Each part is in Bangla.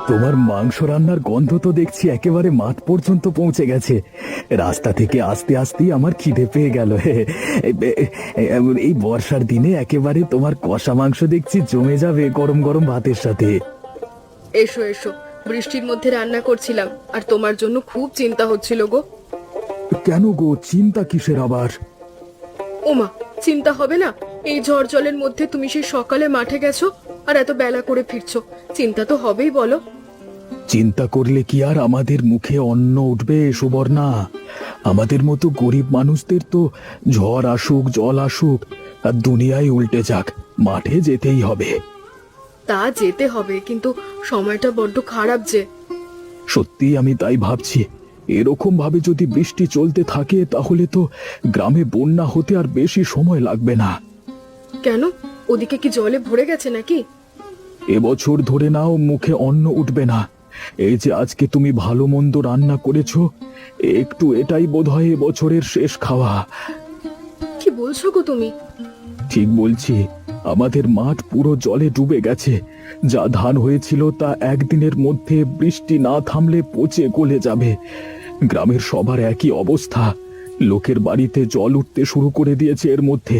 তোমার মাংস রান্নার গন্ধ তো দেখছি একেবারে মাঠ পর্যন্ত পৌঁছে গেছে। রাস্তা থেকে আস্তে আস্তে আমার খিদে পেয়ে গেল। এই বর্ষার দিনে একেবারে তোমার কষা মাংস দেখছি জমে যাবে গরম গরম ভাতের সাথে। এসো এসো, বৃষ্টির মধ্যে রান্না করছিলাম আর তোমার জন্য খুব চিন্তা হচ্ছিল গো। কেন গো, চিন্তা কিসের আবার? ওমা, চিন্তা হবে না? এই ঝড় জলের মধ্যে তুমি সেই সকালে মাঠে গেছো আর এত বেলা করে ফিরছো, চিন্তা তো হবেই বলো। চিন্তা করলে কি আর আমাদের মুখে অন্ন উঠবে সুবর্ণা? আমাদের মতো গরিব মানুষদের তো ঝড় আসুক জল আসুক আর দুনিয়ায় উল্টে যাক, মাঠে যেতেই হবে। তা যেতে হবে, কিন্তু সময়টা বড্ড খারাপ যে। সত্যি আমি তাই ভাবছি, এরকম ভাবে যদি বৃষ্টি চলতে থাকে তাহলে তো গ্রামে বন্যা হতে আর বেশি সময় লাগবে না। কেন, ওদিকে কি জলে ভরে গেছে নাকি? এবছর ধরে নাও মুখে অন্ন উঠবে না। এই যে আজকে তুমি ভালো মন্দ রান্না করেছো, একটু এটাই বোধহয় এবছরের শেষ খাওয়া। কি বলছো গো তুমি? ঠিক বলছি, আমাদের মাঠ পুরো জলে ডুবে গেছে। যা ধান হয়েছিল তা একদিনের মধ্যে বৃষ্টি না থামলে পচে গলে যাবে। গ্রামের সবার একই অবস্থা, লোকের বাড়িতে জল উঠতে শুরু করে দিয়েছে এর মধ্যে।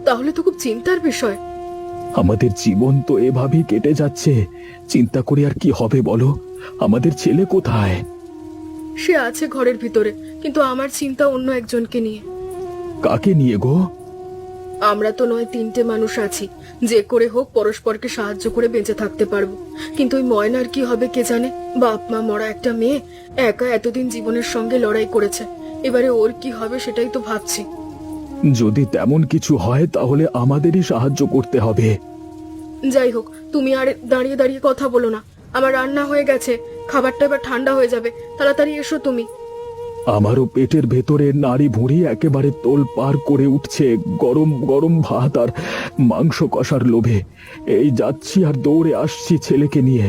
তাহলে তো খুব চিন্তার বিষয়। আমাদের জীবন তো এভাবেই কেটে যাচ্ছে, চিন্তা করে আর কি হবে বলো? আমাদের ছেলে কোথায়? সে আছে ঘরের ভিতরে, কিন্তু আমার চিন্তা অন্য একজনকে নিয়ে। কাকে নিয়ে গো? আমরা তো নয় তিনটে মানুষ আছি, যে করে হোক পরস্পরকে সাহায্য করে বেঁচে থাকতে পারবো, কিন্তু ওই ময়নার কি হবে কে জানে। বাপ মা মরা একটা মেয়ে, একা এতদিন জীবনের সঙ্গে লড়াই করেছে, এবারে ওর কি হবে সেটাই তো ভাবছি। যদি তেমন কিছু হয় তাহলে আমাদেরই সাহায্য করতে হবে। যাই হোক, তুমি আর দাঁড়িয়ে দাঁড়িয়ে কথা বলো না, আমার রান্না হয়ে গেছে, খাবারটা এবার ঠান্ডা হয়ে যাবে, তাড়াতাড়ি এসো তুমি। আমারও পেটের ভেতরে নাড়ি ভুঁড়ি একেবারে তোল পার করে উঠছে গরম গরম ভাত আর মাংস কষার লোভে। এই যাচ্ছি আর দৌড়ে আসছি ছেলেকে নিয়ে,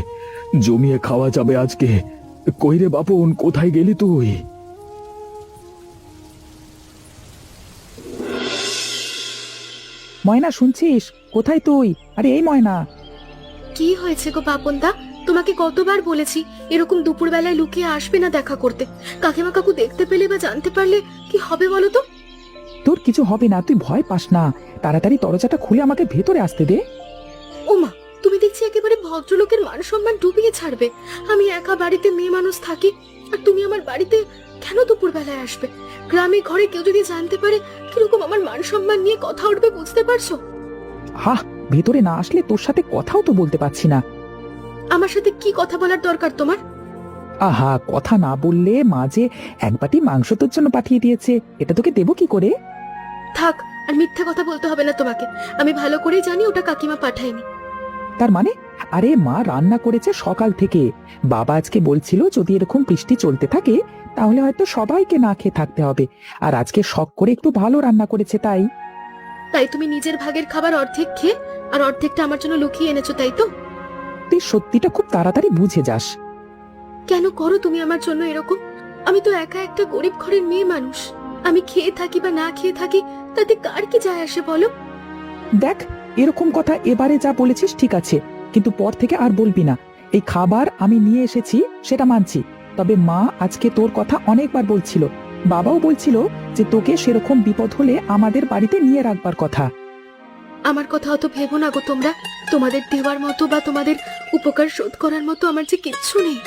জমিয়ে খাওয়া যাবে আজকে। কইরে বাপন, কোথায় গেলি তুই? ময়না, শুনছিস? কোথায় তুই? আরে এই ময়না। কি হয়েছে গো বাপনদা? তোমাকে কতবার বলেছি এরকম দুপুর বেলায় লুকিয়ে আসবে না দেখা করতে। কাকিমা কাকু দেখতে পেলে বা জানতে পারলে কি হবে বলো তো? তোর কিছু হবে না, তুই ভয় পাস না। তাড়াতাড়ি দরজাটা খুলে আমাকে ভেতরে আসতে দে। ওমা, তুমি দেখছি একেবারে ভদ্রলোকের মান সম্মান ডুবিয়ে ছাড়বে। আমি একা বাড়িতে মেয়ে মানুষ থাকি, আর তুমি আমার বাড়িতে কেন দুপুর বেলায় আসবে? গ্রামে ঘরে কেউ যদি জানতে পারে কিরকম আমার মান সম্মান নিয়ে কথা উঠবে, বুঝতে পারছো? হাহ, ভেতরে না আসলে তোর সাথে কথাও তো বলতে পারছি না। আমার সাথে কি কথা বলার দরকার তোমার? আহা, কথা না বললে মাঝে এক বাটি মাংস তোর জন্য পাঠিয়ে দিয়েছে, এটা তোকে দেবো কি করে? থাক, আর মিথ্যে কথা বলতে হবে না তোমাকে। আমি ভালো করেই জানি ওটা কাকিমা পাঠায়নি। তার মানে? আরে মা রান্না করেছে সকাল থেকে। বাবা আজকে বলছিল যদি এরকম বৃষ্টি চলতে থাকে তাহলে হয়তো সবাইকে না খেয়ে থাকতে হবে, আর আজকে শখ করে একটু ভালো রান্না করেছে তাই। তাই তুমি নিজের ভাগের খাবার অর্ধেক খেয়ে আর অর্ধেকটা আমার জন্য লুকিয়ে এনেছো, তাই তো? তুই সত্যিটা খুব তাড়াতাড়ি বুঝে যাস। কেন করো তুমি আমার জন্য এরকম? আমি তো একা একটা গরিব ঘরের মেয়ে মানুষ, আমি খেয়ে থাকি বা না খেয়ে থাকি তাতে কার কি যায় আসে বলো? দেখ, এরকম কথা এবারে যা বলেছিস ঠিক আছে, কিন্তু পর থেকে আর বলবি না। এই খাবার আমি নিয়ে এসেছি সেটা মানছি, তবে মা আজকে তোর কথা অনেকবার বলছিল, বাবাও বলছিল যে তোকে সেরকম বিপদ হলে আমাদের বাড়িতে নিয়ে রাখবার কথা। আমার কথা অত ভেবো না গো তোমরা। তোমাদের দেওয়ার মতো বা তোমাদের উপকার শোধ করার মতো আমার যে কিচ্ছু নেই।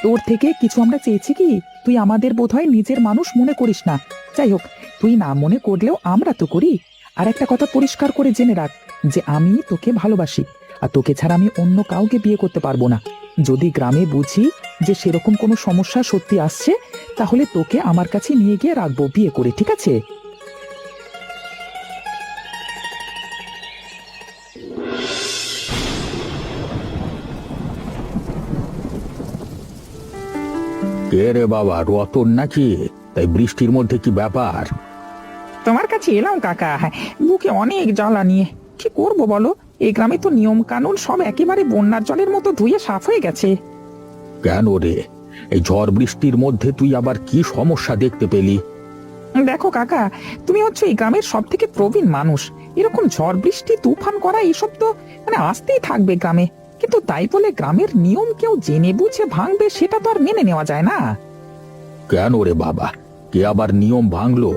তোর থেকে কিছু আমরা চেয়েছি কি? তুই আমাদের বোধহয় নিজের মানুষ মনে করিস না। যাই হোক, তুই না মনে করলেও আমরা তো করি। আর একটা কথা পরিষ্কার করে জেনে রাখ যে আমি তোকে ভালোবাসি, আর তোকে ছাড়া আমি অন্য কাউকে বিয়ে করতে পারবো না। যদি গ্রামে বুঝি যে সেরকম কোনো সমস্যা সত্যি আসছে তাহলে তোকে আমার কাছে নিয়ে গিয়ে রাখবো বিয়ে করে, ঠিক আছে? কে রে বাবা, রতন নাকি? তাই বৃষ্টির মধ্যে কি ব্যাপার? তোমার কাছে এলাম কাকা, হ্যাঁ, বুকে অনেক জ্বালা নিয়ে। কি করবো বলো, এই গ্রামে তো নিয়ম কানুন সব একেবারে বন্যার জলের মতো ধুয়ে সাফ হয়ে গেছে। কেন রে, এই ঝড় বৃষ্টির মধ্যে তুই আবার কি সমস্যা দেখতে পেলি? দেখো কাকা, তুমি হচ্ছে এই গ্রামের সব থেকে প্রবীণ মানুষ, এরকম ঝড় বৃষ্টি তুফান করা এইসব তো আসতেই থাকবে গ্রামে। কিন্তু তাই বলে গ্রামের নিয়ম কেউ জেনে বুঝে ভাঙবে সেটা তো আর মেনে নেওয়া যায় না। কেন রে বাবা, কে আবার নিয়ম ভাঙলো?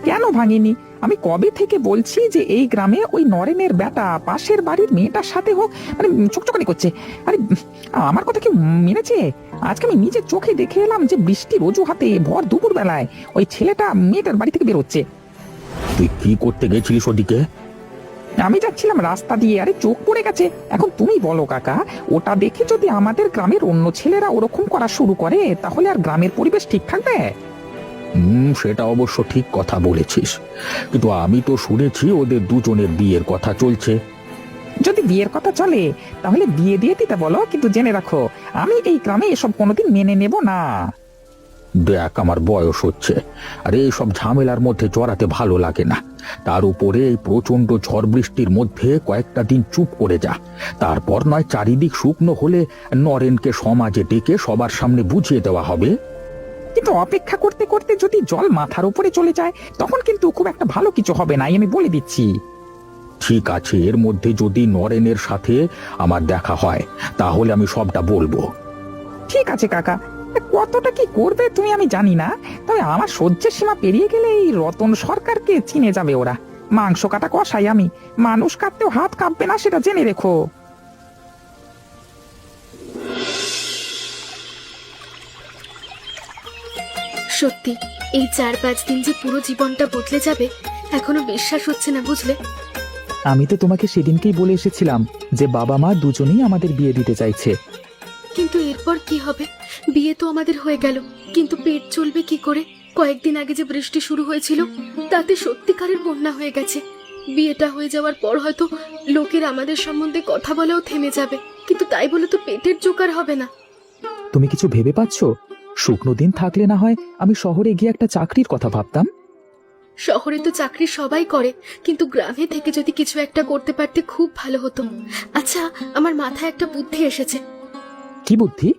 কেন ভাঙেনি? আমি কবে থেকে বলছি যে এই গ্রামে ওই নরেনের বেটা পাশের বাড়ির মেয়েটার সাথে হোক মানে চকচকানি করছে। আরে আমার কথা কি মেনেছে? আজকে আমি নিজের চোখে দেখে এলাম যে বৃষ্টির অজুহাতে ভর দুপুর বেলায় ওই ছেলেটা মেয়েটার বাড়ি থেকে বেরোচ্ছে। তুই কি করতে গেছিলিস ওদিকে? আমি যাচ্ছিলাম রাস্তা দিয়ে, আরে চোখ পড়ে গেছে। এখন তুমি বলো কাকা, ওটা দেখে যদি আমাদের গ্রামের অন্য ছেলেরা ওরকম করা শুরু করে তাহলে আর গ্রামের পরিবেশ ঠিক থাকবে? সেটা অবশ্য ঠিক কথা বলেছিস, কিন্তু আমি তো শুনেছি ওদের দুজনের বিয়ের কথা চলছে। যদি বিয়ের কথা চলে তাহলে বিয়ে দিয়ে দিতে বলো, কিন্তু জেনে রাখো আমি এই গ্রামে এসব কোনোদিন মেনে নেব না। দেখ, আমার বয়স হচ্ছে, আর এইসব ঝামেলার মধ্যে জড়াতে ভালো লাগে না। তার উপরে এই প্রচন্ড ঝড় বৃষ্টির মধ্যে কয়েকটা দিন চুপ করে যা, তারপর নয় চারিদিক শুকনো হলে নরেনকে সমাজে ডেকে সবার সামনে বুঝিয়ে দেওয়া হবে। কিন্তু অপেক্ষা করতে করতে যদি জল মাথার উপরে চলে যায় তখন কিন্তু খুব একটা ভালো কিছু হবে না, আমি বলে দিচ্ছি। ঠিক আছে, এর মধ্যে যদি নরেনের সাথে আমার দেখা হয় তাহলে আমি সবটা বলবো। ঠিক আছে কাকা, কতটা কি করবে তুমি আমি জানি না, তবে আমার সহ্যের সীমা পেরিয়ে গেলে এই রতন সরকারকে চিনে যাবে ওরা। মাংস কাটা কষাই আমি, মানুষ কাটতেও হাত কাঁপবে না, সেটা জেনে রেখো। সত্যি এই 4-5 দিন যে পুরো জীবনটা বদলে যাবে এখনো বিশ্বাস হচ্ছে না, বুঝলে? আমি তো তোমাকে সেদিনকেই বলে এসেছিলাম যে বাবা মা দুজনেই আমাদের বিয়ে দিতে চাইছে। কিন্তু এরপর কি হবে? বিয়ে তো আমাদের হয়ে গেল, কিন্তু পেট চলবে কি করে? কয়েকদিন আগে যে বৃষ্টি শুরু হয়েছিল তাতে সত্যিকারের বন্যা হয়ে গেছে। বিয়েটা হয়ে যাওয়ার পর হয়তো লোকের আমাদের সম্বন্ধে কথা বলাও থেমে যাবে, কিন্তু তাই বলে তো পেটের জোগাড় হবে না। তুমি কিছু ভেবে পাচ্ছো? শুকনো দিন থাকলে না হয় আমি শহরে গিয়ে একটা চাকরির কথা ভাবতাম। শহরে তো চাকরি সবাই করে, কিন্তু গ্রামে থেকে যদি কিছু একটা করতে পারতে খুব ভালো হতো। আচ্ছা, আমার মাথায় একটা বুদ্ধি এসেছে। কি বুদ্ধি?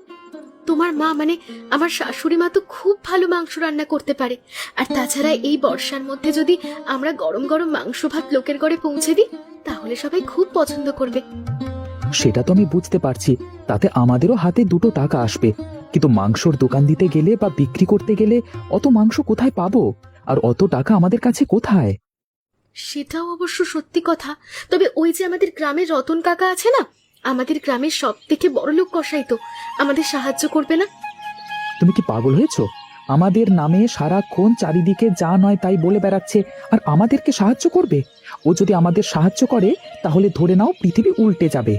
তোমার মা মানে আমার শাশুড়ি মা তো খুব ভালো মাংস রান্না করতে পারে, আর তাছাড়া এই বর্ষার মধ্যে যদি আমরা গরম গরম মাংস ভাত লোকের ঘরে পৌঁছে দিই তাহলে সবাই খুব পছন্দ করবে। সেটা তো আমি বুঝতে পারছি, তাতে আমাদেরও হাতে দুটো টাকা আসবে, কিন্তু মাংসর দোকান দিতে গেলে বা বিক্রি করতে গেলে অত মাংস কোথায় পাবো? আর অত টাকা আমাদের কাছে কোথায়? সেটাও অবশ্য সত্যি কথা। তবে ওই যে আমাদের গ্রামের রতন কাকা আছে না, আমাদের গ্রামের সব থেকে বড় লোক কসাই, তো আমাদের সাহায্য করবে না? তুমি কি পাগল হয়েছো? আমাদের নামে সারাক্ষণ চারিদিকে যা নয় তাই বলে বেড়াচ্ছে, আর আমাদেরকে সাহায্য করবে? ও যদি আমাদের সাহায্য করে তাহলে ধরে নাও পৃথিবী উল্টে যাবে।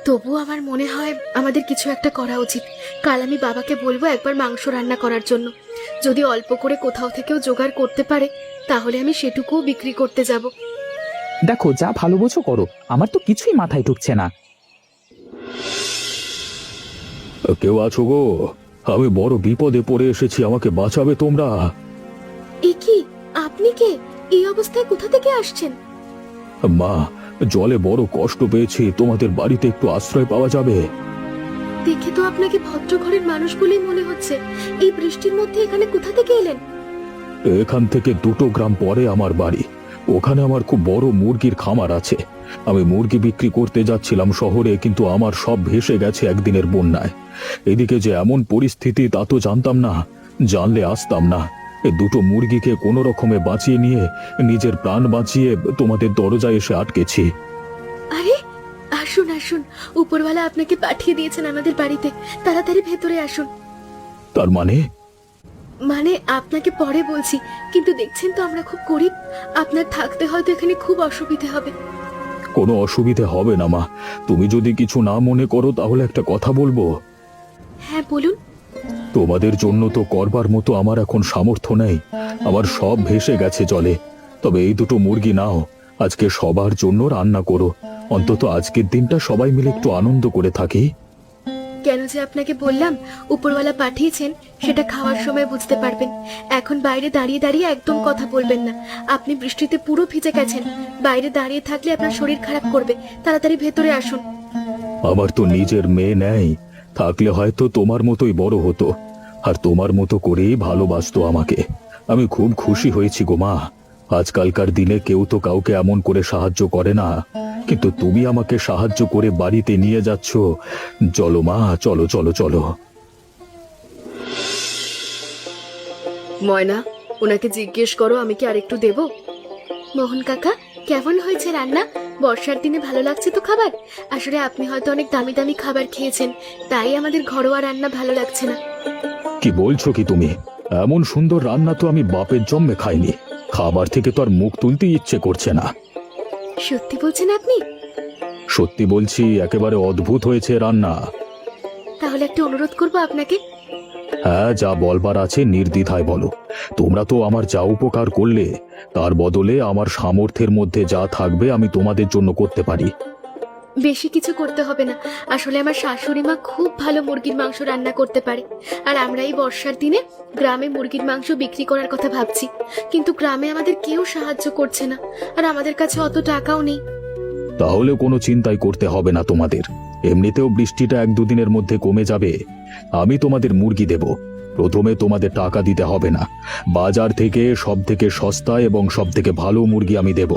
তবু আমার মনে হয় আমাদের কিছু একটা করা উচিত। কাল আমি বাবাকে বলবো একবার মাংস রান্না করার জন্য। যদি অল্প করে কোথাও থেকেও জোগাড় করতে পারে তাহলে আমি সেটুকুও বিক্রি করতে যাব। দেখো, যা ভালো বোঝো করো, আমার তো কিছুই মাথায় ঢুকছে না। কেউ আছো গো? আমি বড় বিপদে পড়ে এসেছি, আমাকে বাঁচাবে তোমরা? এ কি, আপনি কে? এই অবস্থায় কোথা থেকে আসছেন? মা, জলে বড় কষ্ট পেয়েছি, তোমাদের বাড়িতে একটু আশ্রয় পাওয়া যাবে? দেখে তো আপনাকে ভদ্র ঘরের মানুষ বলেই মনে হচ্ছে। এই বৃষ্টির মধ্যে এখানে কোথা থেকে এলেন? এখান থেকে 2 গ্রাম পরে আমার বাড়ি, ওখানে আমার খুব বড় মুরগির খামার আছে। আমি মুরগি বিক্রি করতে যাচ্ছিলাম শহরে, কিন্তু আমার সব ভেসে গেছে একদিনের বন্যায়। এদিকে যে এমন পরিস্থিতি তা তো জানতাম না, জানলে আসতাম না। এই 2 মুরগিকে কোনো রকমে বাঁচিয়ে নিয়ে নিজের প্রাণ বাঁচিয়ে তোমাদের দরজায় এসে আটকেছি। আরে আসুন আসুন, উপরওয়ালা আপনাকে পাঠিয়ে দিয়েছেন আমাদের বাড়িতে, তাড়াতাড়ি ভেতরে আসুন। তার মানে? মানে আপনাকে পরে বলছি, কিন্তু দেখছেন তো আমরা খুব গরিব, আপনার থাকতে হয়তো এখানে খুব অসুবিধে হবে। কোনো অসুবিধে হবে না মা, তুমি যদি কিছু না মনে করো তাহলে একটা কথা বলবো। হ্যাঁ বলুন। তোমাদের জন্য তো করবার মতো আমার এখন সামর্থ্য নেই, আমার সব ভেসে গেছে জলে। তবে এই 2 মুরগি নাও, আজকে সবার জন্য রান্না করো, অন্তত আজকের দিনটা সবাই মিলে একটু আনন্দ করে থাকি। কেন যে আপনাকে বললাম উপরওয়ালা পাঠিয়েছেন সেটা খাওয়ার সময় বুঝতে পারবেন। এখন বাইরে দাঁড়িয়ে দাঁড়িয়ে একদম কথা বলবেন না। আপনি বৃষ্টিতে পুরো ভিজে গেছেন, বাইরে দাঁড়িয়ে থাকলে আপনার শরীর খারাপ করবে। তাড়াতাড়ি ভেতরে আসুন। আমার তো নিজের মেয়ে নেই, থাকলে হয়তো তোমার মতোই বড় হতো, আর তোমার মতো করেই ভালোবাসতো আমাকে। আমি খুব খুশি হয়েছি গো মা, আজকালকার দিনে কেউ তো কাউকে এমন করে সাহায্য করে না, কিন্তু তুমি আমাকে সাহায্য করে বাড়িতে নিয়ে যাচ্ছ। চলো মা, চলো চলো চলো। ময়না, ওনাকে জিজ্ঞেস করো আমি কি আরেকটু দেবো। মোহন কাকা, কেমন হয়েছে রান্না? বর্ষার দিনে ভালো লাগছে তো খাবার? আসলে আপনি হয়তো অনেক দামি দামি খাবার খেয়েছেন, তাই আমাদের ঘরোয়া রান্না ভালো লাগছে না। কি বলছো কি তুমি? এমন সুন্দর রান্না তো আমি বাপের জন্মে খাইনি। খাবার থেকে তো আর মুখ তুলতে ইচ্ছে করছে না। সত্যি বলছেন আপনি? সত্যি বলছি, একেবারে অদ্ভুত হয়েছে রান্না। তাহলে একটা অনুরোধ করবো আপনাকে। হ্যাঁ, যা বলবার আছে নির্দ্বিধায় বলো। তোমরা তো আমার যা উপকার করলে, তার বদলে আমার সামর্থ্যের মধ্যে যা থাকবে আমি তোমাদের জন্য করতে পারি। বেশি কিছু করতে হবে না। আসলে আমার শাশুড়ি মা খুব ভালো মুরগির মাংস রান্না করতে পারে, আর আমরা এই বর্ষার দিনে গ্রামে মুরগির মাংস বিক্রি করার কথা ভাবছি, কিন্তু গ্রামে আমাদের কেউ সাহায্য করছে না, আর আমাদের কাছে অত টাকাও নেই। তাহলে কোনো চিন্তাই করতে হবে না তোমাদের। এমনিতেও বৃষ্টিটা 1-2 দিনের মধ্যে কমে যাবে। আমি তোমাদের মুরগি দেব। প্রথমে তোমাদের টাকা দিতে হবে না। বাজার থেকে সব থেকে সস্তা এবং সব থেকে ভালো মুরগি আমি দেব।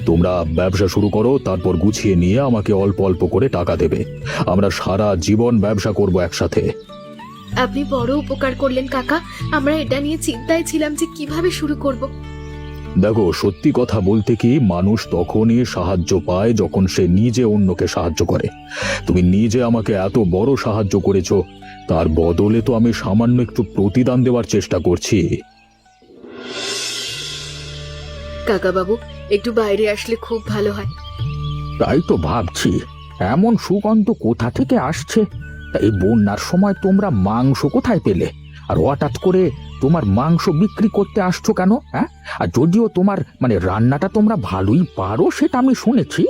তোমরা ব্যবসা শুরু করো, তারপর গুছিয়ে নিয়ে আমাকে অল্প অল্প করে টাকা দেবে। আমরা সারা জীবন ব্যবসা করব একসাথে। আপনি বড় উপকার করলেন কাকা। আমরা এটা নিয়ে চিন্তায় ছিলাম যে কিভাবে শুরু করব। দেখো, সত্যি কথা বলতে কি, মানুষ তখনই সাহায্য পায় যখন সে নিজে অন্যকে সাহায্য করে। তুমি নিজে আমাকে এত বড় সাহায্য করেছো, তার বদলে তো আমি সামান্য একটু প্রতিদান দেওয়ার চেষ্টা করছি। কাকা বাবু, একটু বাইরে আসলে খুব ভালো হয়। তাই তো ভাবছি, এমন সুগন্ধ কোথা থেকে আসছে। তা এই বন্যার সময় তোমরা মাংস কোথায় পেলে? আর হঠাৎ করে তোমার মাংস বিক্রি করতে আসছো কেন? হ্যাঁ, আর যদিও তোমার রান্নাটা তোমরা ভালোই পারো, সেটা আমি শুনেছি।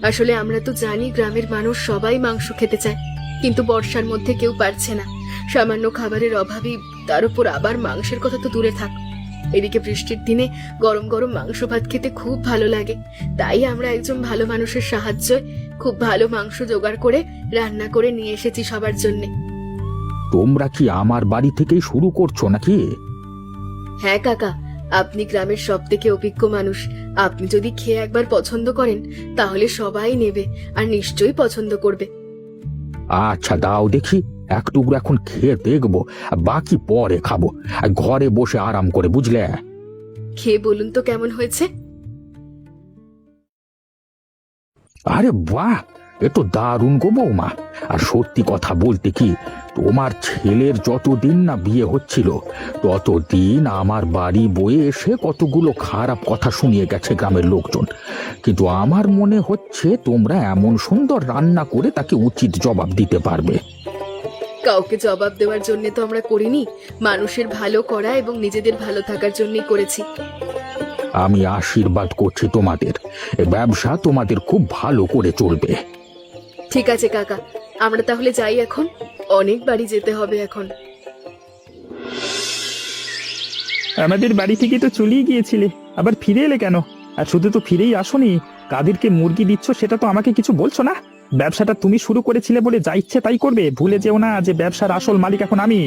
আসলে আমরা তো জানি গ্রামের মানুষ সবাই মাংস খেতে চায়, কিন্তু বর্ষার মধ্যে কেউ পারছে না। সামান্য খাবারের অভাবই, তার উপর আবার মাংসের কথা তো দূরে থাক। এদিকে বৃষ্টির দিনে গরম গরম মাংস ভাত খেতে খুব ভালো লাগে। তাই আমরা একজন ভালো মানুষের সাহায্যে খুব ভালো মাংস জোগাড় করে রান্না করে নিয়ে এসেছি সবার জন্যে। তোমরা কি আমার বাড়ি থেকেই শুরু করছো নাকি? হ্যাঁ কাকা, আপনি গ্রামের সব থেকে অভিজ্ঞ মানুষ। আপনি যদি খেয়ে একবার পছন্দ করেন, তাহলে সবাই নেবে আর নিশ্চয়ই পছন্দ করবে। আচ্ছা, দাও দেখি এক টুকরো এখন খেয়ে দেখবো, আর বাকি পরে খাবো। আর ঘরে বসে আরাম করে, বুঝলে? খেয়ে বলুন তো কেমন হয়েছে। আরে বাহ, এ তো দারুণ গো বৌমা। আর সত্যি কথা বলতে কি, তোমার ছেলের যতদিন না বিয়ে হচ্ছিল, ততদিন আমার বাড়ি বয়ে এসে কতগুলো খারাপ কথা শুনিয়ে গেছে গ্রামের লোকজন। কিন্তু আমার মনে হচ্ছে তোমরা এমন সুন্দর রান্না করে তাকে উচিত জবাব দিতে পারবে। কাউকে জবাব দেওয়ার জন্য তো আমরা করিনি, মানুষের ভালো করা এবং নিজেদের ভালো থাকার জন্যই করেছি। আমি আশীর্বাদ করছি তোমাদের, এ ব্যবসা তোমাদের খুব ভালো করে চলবে। ঠিক আছে কাকা, আমরা তাহলে যাই এখন। অনেক বাড়ি যেতে হবে এখন। আমাদের বাড়ি থেকে তো চলেই গিয়েছিলে, আবার ফিরে এলে কেন? আর শুধু তো ফিরেই আসোনি, কাদেরকে মুরগি দিচ্ছ সেটা তো আমাকে কিছু বলছো না। ব্যবসাটা তুমি শুরু করেছিলে বলে যা ইচ্ছে তাই করবে, ভুলে যেও না যে ব্যবসার আসল মালিক এখন আমি।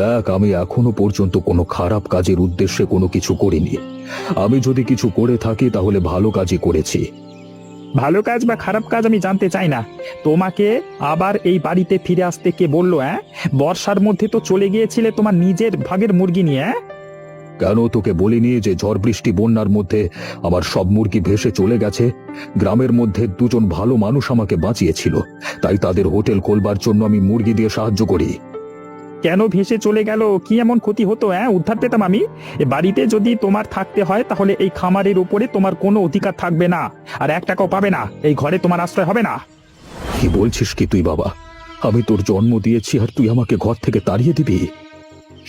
দেখ, আমি এখনো পর্যন্ত কোনো খারাপ কাজের উদ্দেশ্যে কোনো কিছু করিনি। আমি যদি কিছু করে থাকি তাহলে ভালো কাজই করেছি। ভালো কাজ বা খারাপ কাজ আমি জানতে চাই না। তোমাকে আবার এই বাড়িতে ফিরে আসতে কে বললো? বর্ষার মধ্যে তো চলে গিয়েছিলে তোমার নিজের ভাগের মুরগি নিয়ে। কেন তোকে বলিনি যে ঝড় বৃষ্টি বন্যার মধ্যে আমার সব মুরগি ভেসে চলে গেছে? গ্রামের মধ্যে 2 জন ভালো মানুষ আমাকে বাঁচিয়েছিল, তাই তাদের হোটেল খোলবার জন্য আমি মুরগি দিয়ে সাহায্য করি। কেন ভেসে চলে গেল? কি এমন ক্ষতি হতো? উদ্ধার পেতাম আমি। এ বাড়িতে যদি তোমার থাকতে হয়, তাহলে এই খামারের উপরে তোমার কোনো অধিকার থাকবে না, আর 1 টাকাও পাবে না। এই ঘরে তোমার আশ্রয় হবে না। কি বলছিস কি তুই বাবা? আমি তোর জন্ম দিয়েছি আর তুই আমাকে ঘর থেকে তাড়িয়ে দিবি?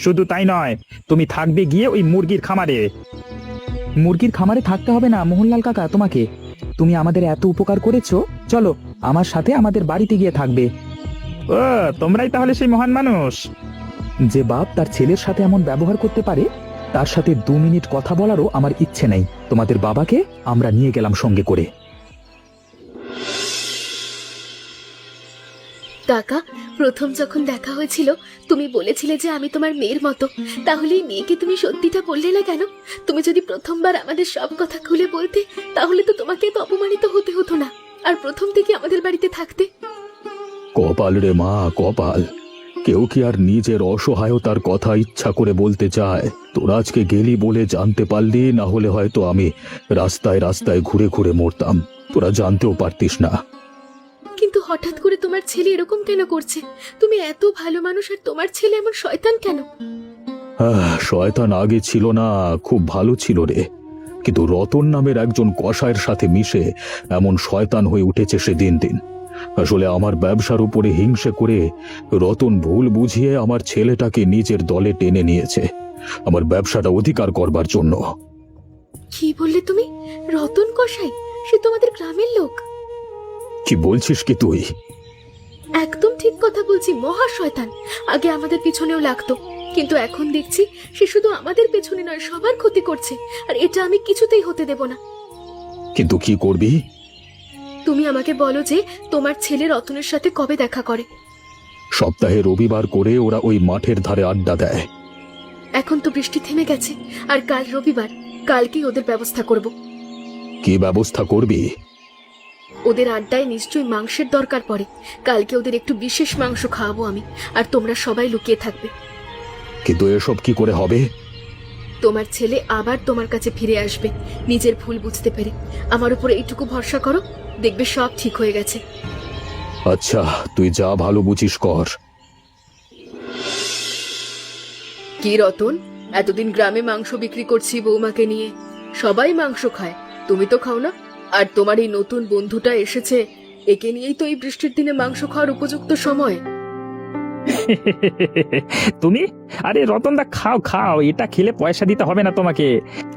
শুধু তাই নয়, তুমি থাকবে গিয়ে ওই মুরগির খামারে। মুরগির খামারে থাকতে হবে না মোহনলাল কাকা তোমাকে। তুমি আমাদের এত উপকার করেছো, চলো আমার সাথে আমাদের বাড়িতে গিয়ে থাকবে। ও, তোমরাই তাহলে সেই মহান মানুষ। যে বাপ তার ছেলের সাথে এমন ব্যবহার করতে পারে, তার সাথে 2 মিনিট কথা বলারও আমার ইচ্ছে নেই। তোমাদের বাবাকে আমরা নিয়ে গেলাম সঙ্গে করে। টাকা প্রথম যখন দেখা হয়েছিল তুমি বলেছিলে যে আমি তোমার মেয়ের মতো, তাহলে এই মেয়েকে তুমি সত্যিটা বললে না কেন? তুমি যদি প্রথমবার আমাদের সব কথা খুলে বলতে, তাহলে তো তোমাকে তো অপমানিত হতে হতো না, আর প্রথম থেকে আমাদের বাড়িতে থাকতে। কপাল রে মা, কপাল। কেউ কি আর নিজের অসহায়তার কথা ইচ্ছা করে বলতে চায়? তোরা আজকে গেলি বলে জানতে পারলি, না হলে হয়তো আমি রাস্তায় রাস্তায় ঘুরে ঘুরে মরতাম। তোরা জানতেও পারতিস না। কিন্তু হঠাৎ করে তোমার ছেলে এরকম কেন করছে? তুমি এত ভালো মানুষ, আর তোমার ছেলে এমন শয়তান কেন? শয়তান আগে ছিল না, খুব ভালো ছিল রে। কিন্তু রতন নামের একজন কসাইয়ের সাথে মিশে এমন শয়তান হয়ে উঠেছে সে দিন দিন। আসলে আমার ব্যবসার উপরে হিংসে করে রতন ভুল বুঝিয়ে আমার ছেলেটাকে নিজের দলে টেনে নিয়েছে, আমার ব্যবসাটা অধিকার করবার জন্য। কি বললে তুমি? রতন কসাই? সে তোমাদের গ্রামের লোক? কি বলছিস কি তুই? একদম ঠিক কথা বলছি, মহা শয়তান। আগে আমাদের পিছনেও লাগতো, কিন্তু এখন দেখছি সে শুধু আমাদের পেছনে নয়, সবার ক্ষতি করছে, আর এটা আমি কিছুতেই হতে দেব না। কিন্তু কি করবি? তুমি আমাকে বলো যে তোমার ছেলে রতনের সাথে কবে দেখা করে? সপ্তাহে রবিবার করে ওরা ওই মাঠের ধারে আড্ডা দেয়। এখন তো বৃষ্টি থেমে গেছে, আর কাল রবিবার, কালকেই ওদের ব্যবস্থা করব। কি ব্যবস্থা করবি? ওদের আড্ডায় নিশ্চয়ই মাংসের দরকার পড়ে। কালকে ওদের একটু বিশেষ মাংস খাওয়াবো আমি, আর তোমরা সবাই লুকিয়ে থাকবে। কিন্তু এসব কি করে হবে? তোমার ছেলে আবার তোমার কাছে ফিরে আসবে, নিজের ভুল বুঝতে পেরে। আমার উপর এইটুকু ভরসা করো, দেখবে সব ঠিক হয়ে গেছে। আচ্ছা, তুই যা ভালো বুঝিস কর। কি রতন, এতদিন গ্রামে মাংস বিক্রি করছি বৌমাকে নিয়ে, সবাই মাংস খায়, তুমি তো খাও না। আর তোমার এই নতুন বন্ধুটা এসেছে, একে নিয়েই তো এই বৃষ্টির দিনে মাংস খাওয়ার উপযুক্ত সময়। তুমি? আরে রতনদা, খাও খাও, এটা খেলে পয়সা দিতে হবে না তোমাকে।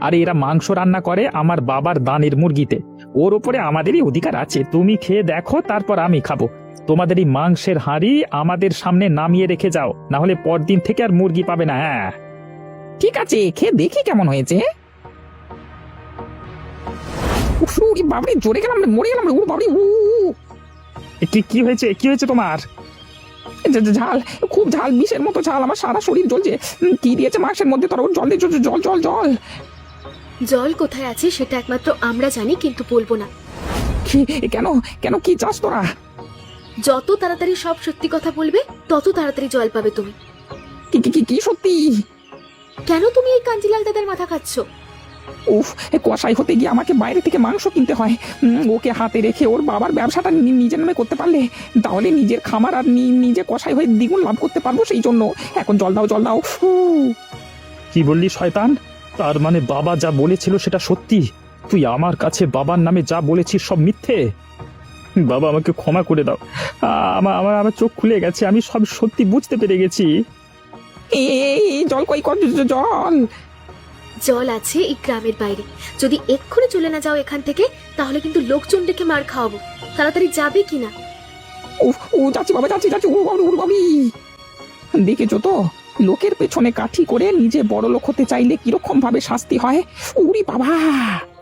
আরে এরা মাংস রান্না করে আমার বাবার দানের মুরগিতে, ওর ওপরে আমাদেরই অধিকার আছে। তুমি খেয়ে দেখো, তারপর আমি খাবো। তোমাদের এই মাংসের হাঁড়ি আমাদের সামনে নামিয়ে রেখে যাও, না হলে পরদিন থেকে আর মুরগি পাবে না। হ্যাঁ ঠিক আছে, খেয়ে দেখি কেমন হয়েছে। বাবরে, জোরে গেলাম, মরে গেলাম। বাবরে, কি হয়েছে? কি হয়েছে তোমার? ঝাল, খুব ঝাল, বিষের মতো ঝাল, আমার সারা শরীর জ্বলছে। কি দিয়েছে মাংসের মধ্যে? তোর জল দিয়ে, জল জল জল। জল কোথায় আছে সেটা একমাত্র আমরা জানি, কিন্তু বলবো না। কেন কেন, কি চাস তোরা? যত তাড়াতাড়ি সব সত্যি কথা বলবে, তত তাড়াতাড়ি জল পাবে তুমি। কি সত্যি? কেন তুমি এই কাঞ্জিলাল দাদার মাথা খাচ্ছ? উফ, কসাই হতে গিয়ে আমাকে বাইরে থেকে মাংস কিনতে হয়। ওকে হাতে রেখে ওর বাবার ব্যবসাটা নিজের নামে করতে পারলে, তাহলে নিজের খামার আর নিজে কসাই হয়ে দ্বিগুণ লাভ করতে পারবো। সেই জন্য এখন জল দাও, জল দাও। কি বললি শয়তান? তার মানে বাবা যা বলেছিল সেটা সত্যি? তুই আমার কাছে বাবার নামে যা বলেছিস সব মিথ্যে? বাবা, আমাকে ক্ষমা করে দাও। আমার চোখ খুলে গেছে, আমি সব সত্যি বুঝতে পেরে গেছি। জল কই, জল? জল আছে এই গ্রামের বাইরে। যদি এক্ষুনি চলে না যাও এখান থেকে, তাহলে কিন্তু লোকজন ডেকে মার খাওয়াবো। তাড়াতাড়ি যাবে কিনা? যাচ্ছি বাবা, যাচ্ছি। দেখেছো তো, লোকের পেছনে কাঠি করে নিজে বড় লোক হতে চাইলে কিরকম ভাবে শাস্তি হয়। উরি বাবা!